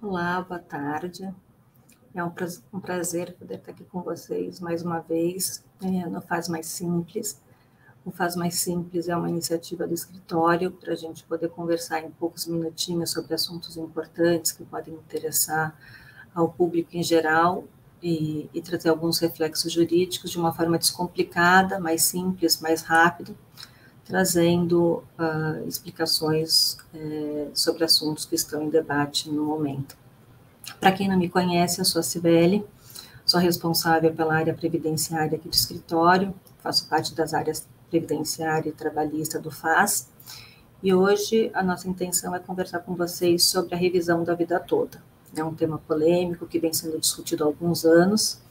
Olá, boa tarde. É um prazer poder estar aqui com vocês mais uma vez, no Faz Mais Simples. O Faz Mais Simples é uma iniciativa do escritório para a gente poder conversar em poucos minutinhos sobre assuntos importantes que podem interessar ao público em geral e trazer alguns reflexos jurídicos de uma forma descomplicada, mais simples, mais rápido, trazendo explicações sobre assuntos que estão em debate no momento. Para quem não me conhece, eu sou a Cibele, sou responsável pela área previdenciária aqui do escritório, faço parte das áreas previdenciária e trabalhista do FAS, e hoje a nossa intenção é conversar com vocês sobre a revisão da vida toda. É um tema polêmico que vem sendo discutido há alguns anos,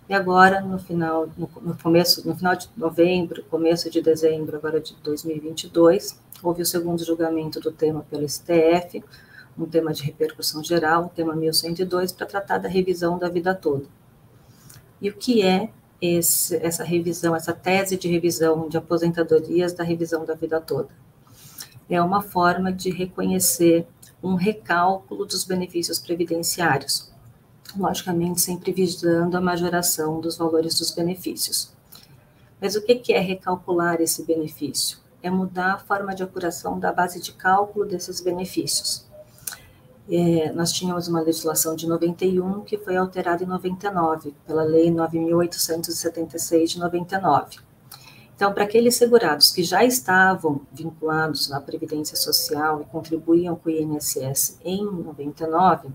e agora, no final de novembro, começo de dezembro agora de 2022, houve o segundo julgamento do tema pelo STF, um tema de repercussão geral, o tema 1102, para tratar da revisão da vida toda. E o que é essa revisão, essa tese de revisão de aposentadorias da revisão da vida toda? É uma forma de reconhecer um recálculo dos benefícios previdenciários, logicamente sempre visando a majoração dos valores dos benefícios. Mas o que é recalcular esse benefício? É mudar a forma de apuração da base de cálculo desses benefícios. Nós tínhamos uma legislação de 91 que foi alterada em 99, pela Lei 9.876 de 99. Então, para aqueles segurados que já estavam vinculados na Previdência Social e contribuíam com o INSS em 99,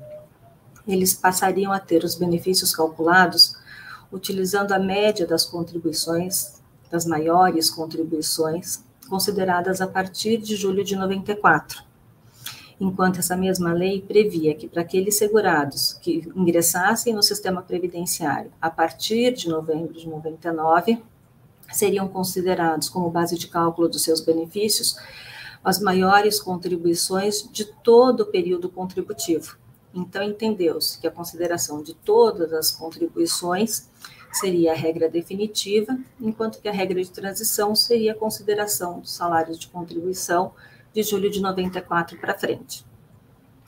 eles passariam a ter os benefícios calculados utilizando a média das contribuições, das maiores contribuições, consideradas a partir de julho de 94. Enquanto essa mesma lei previa que para aqueles segurados que ingressassem no sistema previdenciário a partir de novembro de 99, seriam considerados como base de cálculo dos seus benefícios as maiores contribuições de todo o período contributivo. Então, entendeu-se que a consideração de todas as contribuições seria a regra definitiva, enquanto que a regra de transição seria a consideração dos salários de contribuição de julho de 94 para frente.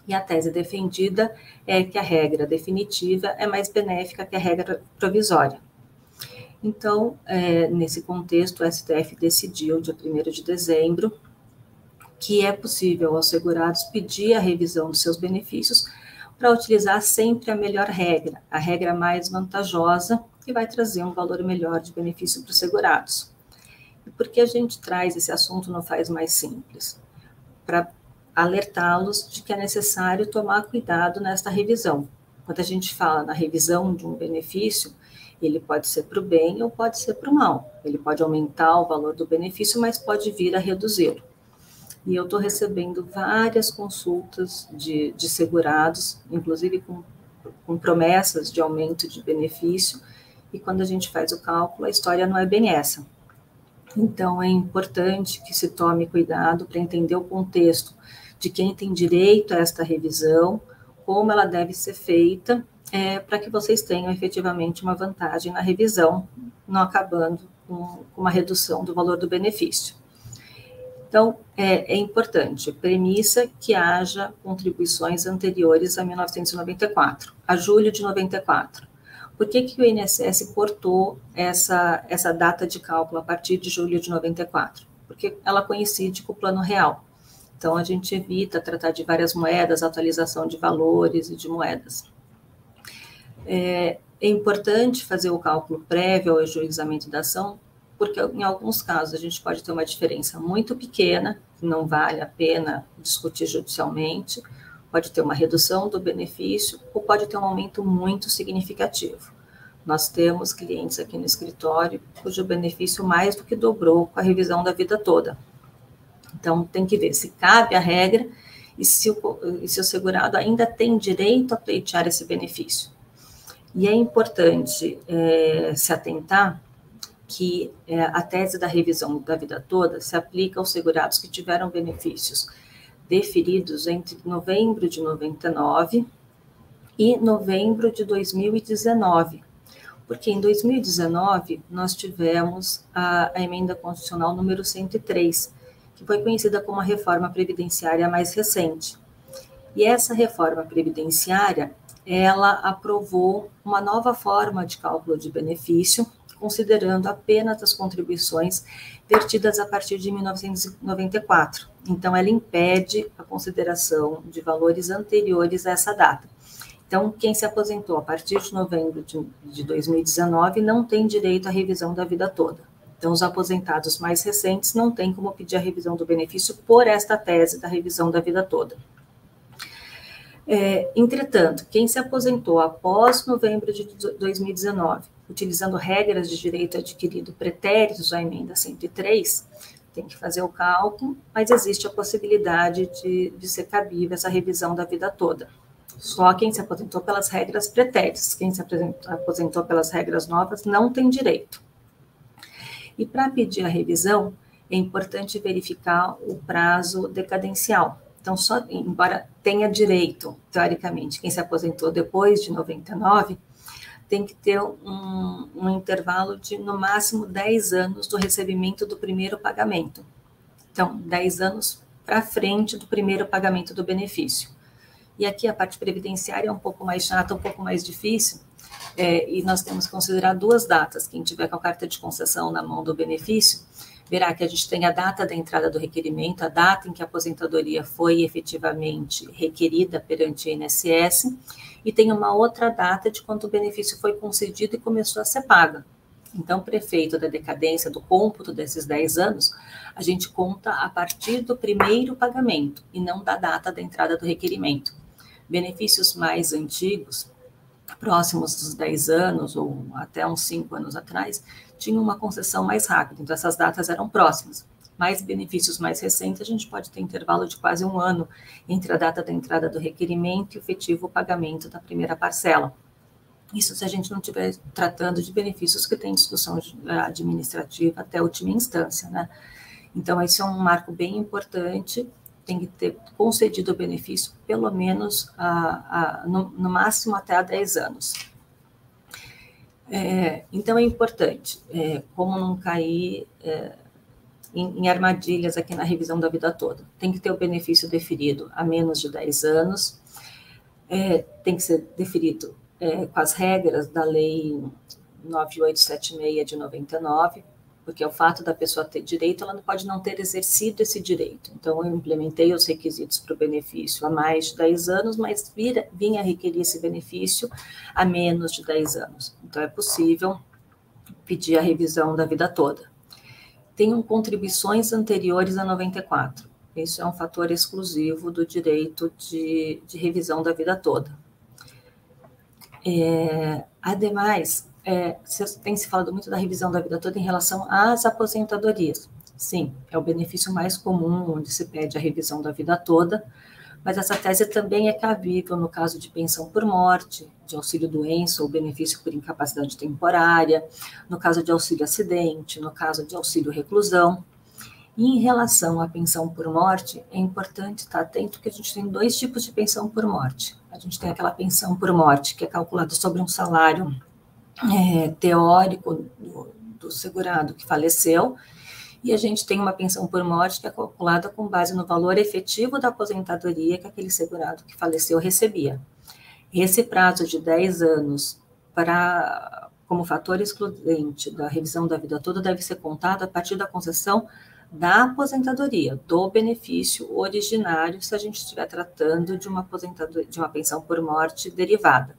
E a tese defendida é que a regra definitiva é mais benéfica que a regra provisória. Então, nesse contexto, o STF decidiu, dia 1º de dezembro, que é possível aos segurados pedir a revisão dos seus benefícios para utilizar sempre a melhor regra, a regra mais vantajosa, que vai trazer um valor melhor de benefício para os segurados. E por que a gente traz esse assunto no Faz Mais Simples? Para alertá-los de que é necessário tomar cuidado nesta revisão. Quando a gente fala na revisão de um benefício, ele pode ser para o bem ou pode ser para o mal. Ele pode aumentar o valor do benefício, mas pode vir a reduzi-lo. E eu estou recebendo várias consultas de segurados, inclusive com promessas de aumento de benefício, e quando a gente faz o cálculo, a história não é bem essa. Então, é importante que se tome cuidado para entender o contexto de quem tem direito a esta revisão, como ela deve ser feita, para que vocês tenham efetivamente uma vantagem na revisão, não acabando com uma redução do valor do benefício. Então, é importante, premissa que haja contribuições anteriores a 1994, a julho de 94. Por que o INSS cortou essa data de cálculo a partir de julho de 94? Porque ela coincide com o Plano Real. Então, a gente evita tratar de várias moedas, atualização de valores e de moedas. É importante fazer o cálculo prévio ao ajuizamento da ação, porque em alguns casos a gente pode ter uma diferença muito pequena, que não vale a pena discutir judicialmente, pode ter uma redução do benefício ou pode ter um aumento muito significativo. Nós temos clientes aqui no escritório cujo benefício mais do que dobrou com a revisão da vida toda. Então, tem que ver se cabe a regra e se o segurado ainda tem direito a pleitear esse benefício. E é importante se atentar que a tese da revisão da vida toda se aplica aos segurados que tiveram benefícios deferidos entre novembro de 99 e novembro de 2019, porque em 2019 nós tivemos a emenda constitucional número 103, que foi conhecida como a reforma previdenciária mais recente. E essa reforma previdenciária, ela aprovou uma nova forma de cálculo de benefício, considerando apenas as contribuições vertidas a partir de 1994. Então, ela impede a consideração de valores anteriores a essa data. Então, quem se aposentou a partir de novembro de 2019 não tem direito à revisão da vida toda. Então, os aposentados mais recentes não têm como pedir a revisão do benefício por esta tese da revisão da vida toda. Entretanto, quem se aposentou após novembro de 2019, utilizando regras de direito adquirido pretéritos à emenda 103, tem que fazer o cálculo, mas existe a possibilidade de ser cabível essa revisão da vida toda. Só quem se aposentou pelas regras pretéritas, quem se aposentou pelas regras novas não tem direito. E para pedir a revisão, é importante verificar o prazo decadencial. Então, embora tenha direito, teoricamente, quem se aposentou depois de 99, tem que ter um intervalo de, no máximo, 10 anos do recebimento do primeiro pagamento. Então, 10 anos para frente do primeiro pagamento do benefício. E aqui a parte previdenciária é um pouco mais chata, um pouco mais difícil, e nós temos que considerar duas datas. Quem tiver com a carta de concessão na mão do benefício, verá que a gente tem a data da entrada do requerimento, a data em que a aposentadoria foi efetivamente requerida perante o INSS, e tem uma outra data de quando o benefício foi concedido e começou a ser paga. Então, para efeito da decadência, do cômputo desses 10 anos, a gente conta a partir do primeiro pagamento, e não da data da entrada do requerimento. Benefícios mais antigos, próximos dos 10 anos, ou até uns 5 anos atrás, tinham uma concessão mais rápida, então essas datas eram próximas. Mais benefícios mais recentes, a gente pode ter intervalo de quase 1 ano entre a data da entrada do requerimento e o efetivo pagamento da primeira parcela. Isso se a gente não estiver tratando de benefícios que têm discussão administrativa até a última instância, né? Então, esse é um marco bem importante, tem que ter concedido o benefício pelo menos no máximo até há 10 anos. Então, é importante, como não cair em armadilhas aqui na revisão da vida toda. Tem que ter o benefício deferido há menos de 10 anos, tem que ser deferido com as regras da Lei 9876 de 99, porque o fato da pessoa ter direito, ela não pode não ter exercido esse direito. Então, eu implementei os requisitos para o benefício há mais de 10 anos, mas vinha requerer esse benefício há menos de 10 anos. Então, é possível pedir a revisão da vida toda. Tenham contribuições anteriores a 94. Isso é um fator exclusivo do direito de revisão da vida toda. Ademais, tem se falado muito da revisão da vida toda em relação às aposentadorias. Sim, é o benefício mais comum onde se pede a revisão da vida toda, mas essa tese também é cabível no caso de pensão por morte, de auxílio-doença ou benefício por incapacidade temporária, no caso de auxílio-acidente, no caso de auxílio-reclusão. E em relação à pensão por morte, é importante estar atento que a gente tem 2 tipos de pensão por morte. A gente tem aquela pensão por morte que é calculada sobre um salário teórico do segurado que faleceu, e a gente tem uma pensão por morte que é calculada com base no valor efetivo da aposentadoria que aquele segurado que faleceu recebia. Esse prazo de 10 anos como fator excludente da revisão da vida toda deve ser contado a partir da concessão da aposentadoria, do benefício originário, se a gente estiver tratando de uma pensão por morte derivada.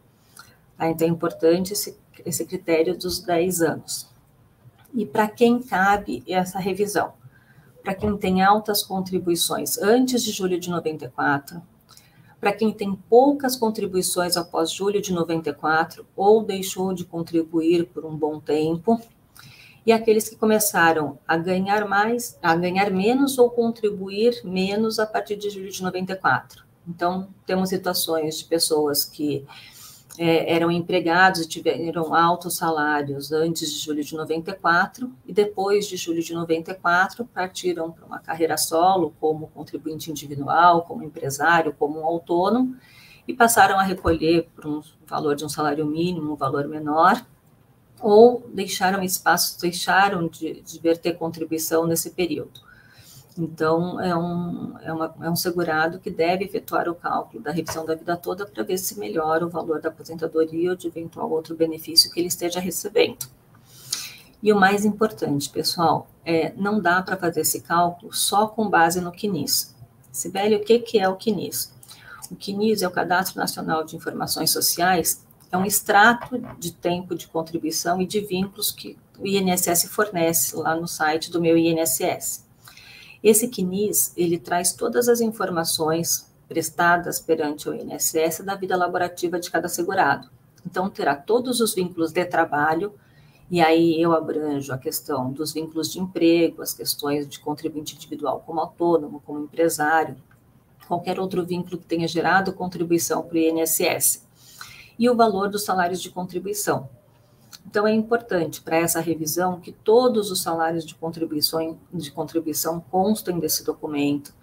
Então, é importante esse critério dos 10 anos. E para quem cabe essa revisão? Para quem tem altas contribuições antes de julho de 94, para quem tem poucas contribuições após julho de 94 ou deixou de contribuir por um bom tempo, e aqueles que começaram a ganhar menos ou contribuir menos a partir de julho de 94. Então, temos situações de pessoas que eram empregados e tiveram altos salários antes de julho de 94 e depois de julho de 94 partiram para uma carreira solo como contribuinte individual, como empresário, como autônomo e passaram a recolher por um valor de um salário mínimo, um valor menor, ou deixaram de verter contribuição nesse período. Então, é um segurado que deve efetuar o cálculo da revisão da vida toda para ver se melhora o valor da aposentadoria ou de eventual outro benefício que ele esteja recebendo. E o mais importante, pessoal, não dá para fazer esse cálculo só com base no CNIS. Sibeli, o que é o CNIS? O CNIS é o Cadastro Nacional de Informações Sociais, é um extrato de tempo de contribuição e de vínculos que o INSS fornece lá no site do meu INSS. Esse CNIS, ele traz todas as informações prestadas perante o INSS da vida laborativa de cada segurado. Então, terá todos os vínculos de trabalho, e aí eu abranjo a questão dos vínculos de emprego, as questões de contribuinte individual como autônomo, como empresário, qualquer outro vínculo que tenha gerado contribuição para o INSS, e o valor dos salários de contribuição. Então, é importante para essa revisão que todos os salários de contribuição constem desse documento.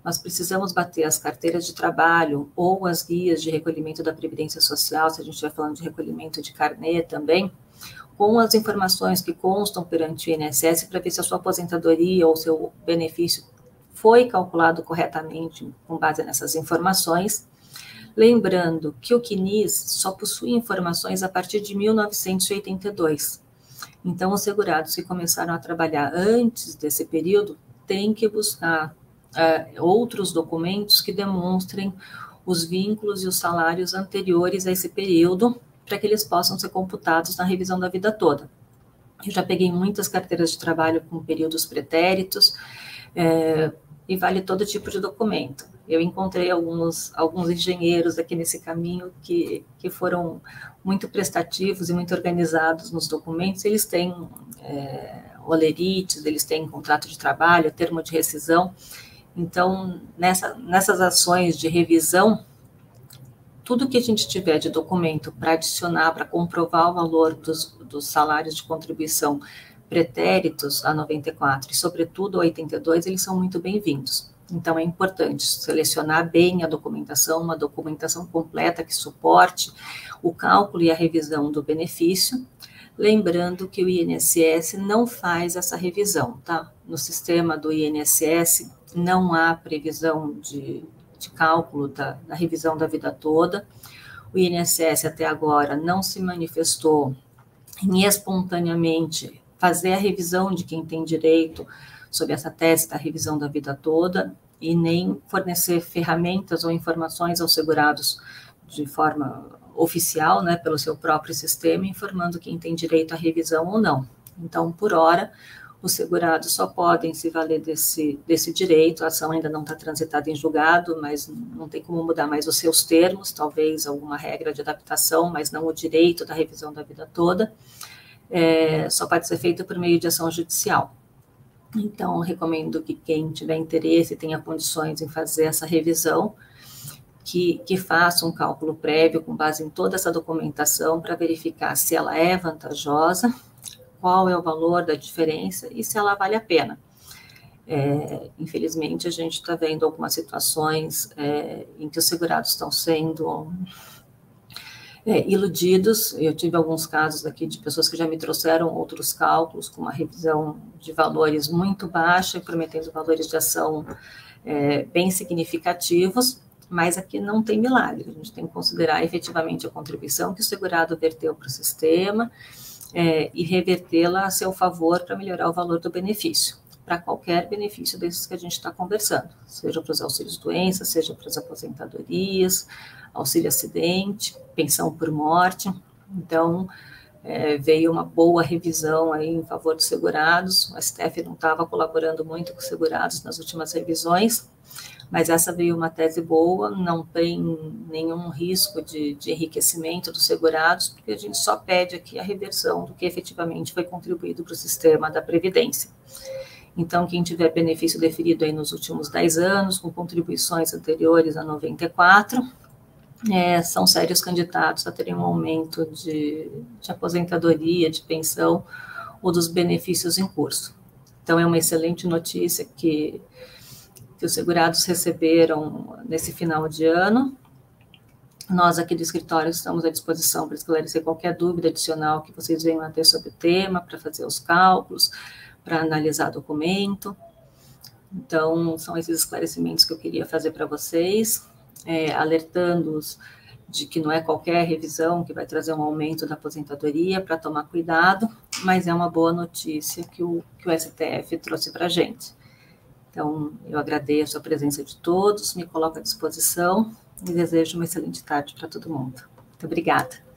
Nós precisamos bater as carteiras de trabalho ou as guias de recolhimento da Previdência Social, se a gente estiver falando de recolhimento de carnê também, com as informações que constam perante o INSS para ver se a sua aposentadoria ou seu benefício foi calculado corretamente com base nessas informações. Lembrando que o CNIS só possui informações a partir de 1982. Então, os segurados que começaram a trabalhar antes desse período têm que buscar outros documentos que demonstrem os vínculos e os salários anteriores a esse período, para que eles possam ser computados na revisão da vida toda. Eu já peguei muitas carteiras de trabalho com períodos pretéritos, e vale todo tipo de documento. Eu encontrei alguns engenheiros aqui nesse caminho que foram muito prestativos e muito organizados nos documentos. Eles têm olerites, eles têm contrato de trabalho, termo de rescisão. Então, nessas ações de revisão, tudo que a gente tiver de documento para adicionar, para comprovar o valor dos salários de contribuição pretéritos a 94 e, sobretudo, a 82, eles são muito bem-vindos. Então, é importante selecionar bem a documentação, uma documentação completa que suporte o cálculo e a revisão do benefício, lembrando que o INSS não faz essa revisão, tá? No sistema do INSS não há previsão de cálculo da revisão da vida toda. O INSS até agora não se manifestou em espontaneamente fazer a revisão de quem tem direito sobre essa tese da revisão da vida toda e nem fornecer ferramentas ou informações aos segurados de forma oficial, né, pelo seu próprio sistema, informando quem tem direito à revisão ou não. Então, por hora, os segurados só podem se valer desse direito. A ação ainda não está transitada em julgado, mas não tem como mudar mais os seus termos, talvez alguma regra de adaptação, mas não o direito da revisão da vida toda. Só pode ser feito por meio de ação judicial. Então, recomendo que quem tiver interesse e tenha condições em fazer essa revisão, que faça um cálculo prévio com base em toda essa documentação para verificar se ela é vantajosa, qual é o valor da diferença e se ela vale a pena. Infelizmente, a gente está vendo algumas situações em que os segurados estão sendo iludidos. Eu tive alguns casos aqui de pessoas que já me trouxeram outros cálculos com uma revisão de valores muito baixa, prometendo valores de ação bem significativos, mas aqui não tem milagre. A gente tem que considerar efetivamente a contribuição que o segurado verteu para o sistema e revertê-la a seu favor para melhorar o valor do benefício, para qualquer benefício desses que a gente está conversando, seja para os auxílios-doença, seja para as aposentadorias, auxílio-acidente, pensão por morte. Então, veio uma boa revisão aí em favor dos segurados. O STF não estava colaborando muito com os segurados nas últimas revisões, mas essa veio uma tese boa, não tem nenhum risco de enriquecimento dos segurados, porque a gente só pede aqui a reversão do que efetivamente foi contribuído para o sistema da Previdência. Então, quem tiver benefício deferido aí nos últimos 10 anos, com contribuições anteriores a 94, são sérios candidatos a terem um aumento de aposentadoria, de pensão ou dos benefícios em curso. Então, é uma excelente notícia que os segurados receberam nesse final de ano. Nós aqui do escritório estamos à disposição para esclarecer qualquer dúvida adicional que vocês venham a ter sobre o tema, para fazer os cálculos, para analisar documento. Então, são esses esclarecimentos que eu queria fazer para vocês, alertando-os de que não é qualquer revisão que vai trazer um aumento da aposentadoria, para tomar cuidado, mas é uma boa notícia que o STF trouxe para a gente. Então, eu agradeço a presença de todos, me coloco à disposição e desejo uma excelente tarde para todo mundo. Muito obrigada.